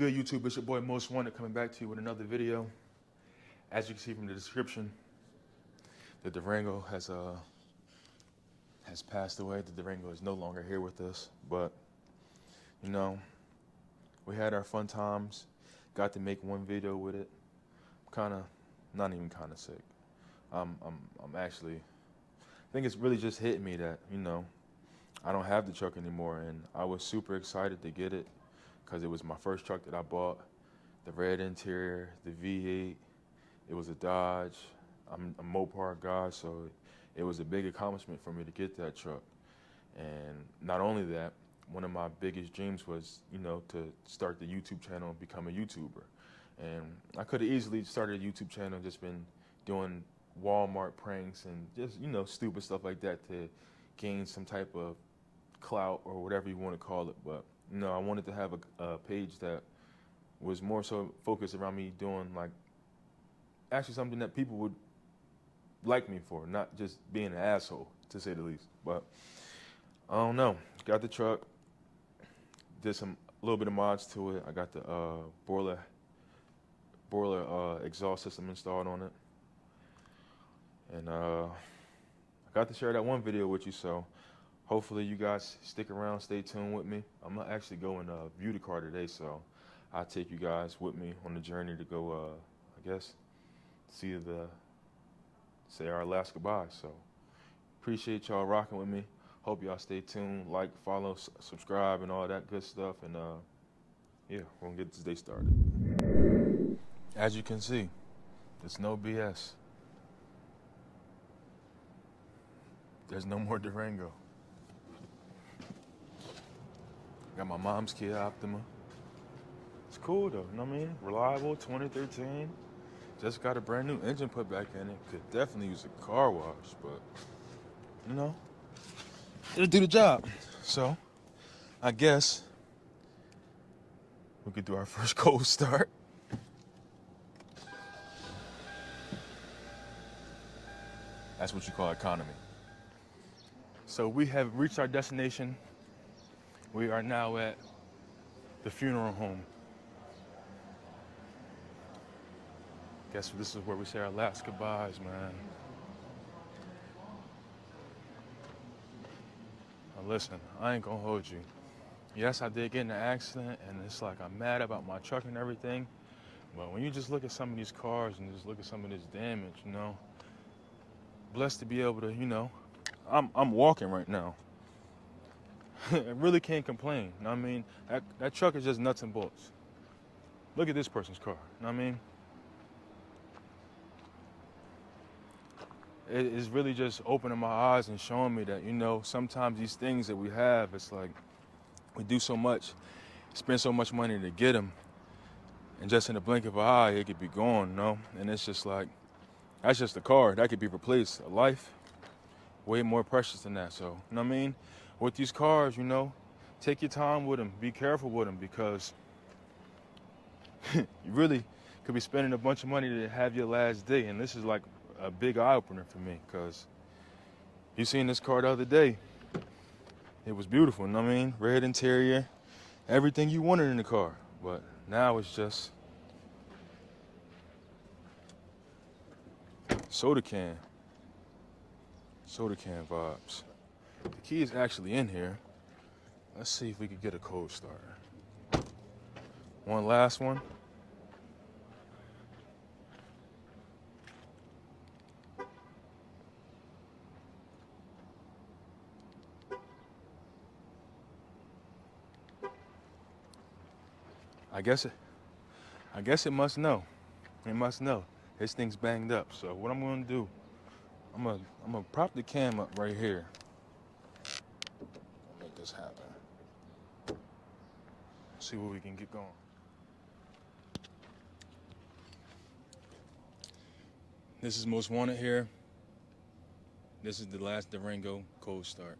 good, YouTube? It's your boy Most Wanted coming back to you with another video. As you can see from the description, the Durango has passed away. The Durango is no longer here with us, but you know, we had our fun times. Got to make one video with it. Not even kind of sick. I'm actually, I think it's really just hit me that, you know, I don't have the truck anymore, and I was super excited to get it because it was my first truck that I bought. The red interior, the V8, it was a Dodge. I'm a Mopar guy, so it was a big accomplishment for me to get that truck. And not only that, one of my biggest dreams was, you know, to start the YouTube channel and become a YouTuber. And I could have easily started a YouTube channel and just been doing Walmart pranks and just, you know, stupid stuff like that to gain some type of clout or whatever you want to call it. But, you know, I wanted to have a page that was more so focused around me doing, like, actually something that people would like me for, not just being an asshole, to say the least. But I don't know. Got the truck, did a little bit of mods to it. I got the boiler exhaust system installed on it, and I got to share that one video with you. So hopefully you guys stick around, stay tuned with me. I'm gonna actually go and view the car today, so I'll take you guys with me on the journey to go, I guess, say our last goodbye. So appreciate y'all rocking with me. Hope y'all stay tuned, like, follow, subscribe, and all that good stuff. And yeah, we're gonna get this day started. As you can see, it's no BS. There's no more Durango. Got my mom's Kia Optima. It's cool though, you know what I mean? Reliable, 2013. Just got a brand new engine put back in it. Could definitely use a car wash, but you know, it'll do the job. So I guess we could do our first cold start. That's what you call economy. So we have reached our destination. We are now at the funeral home. Guess this is where we say our last goodbyes, man. Now listen, I ain't gonna hold you. Yes, I did get in an accident, and it's like I'm mad about my truck and everything. But when you just look at some of these cars and just look at some of this damage, you know, blessed to be able to, you know, I'm walking right now. I really can't complain. You know what I mean? That truck is just nuts and bolts. Look at this person's car. You know what I mean? It is really just opening my eyes and showing me that, you know, sometimes these things that we have, it's like we do so much, spend so much money to get them, and just in the blink of an eye, it could be gone, you know? And it's just like, that's just a car. That could be replaced. A life, way more precious than that. So, you know what I mean? With these cars, you know, take your time with them. Be careful with them, because you really could be spending a bunch of money to have your last day. And this is like a big eye-opener for me, because you seen this car the other day. It was beautiful, you know what I mean? Red interior, everything you wanted in the car. But now it's just soda can vibes. The key is actually in here. Let's see if we can get a cold starter. One last one. I guess it must know. It must know. This thing's banged up. So what I'm gonna do, I'm gonna prop the cam up right here. Make this happen. See what we can get going. This is Most Wanted here. This is the last Durango cold start.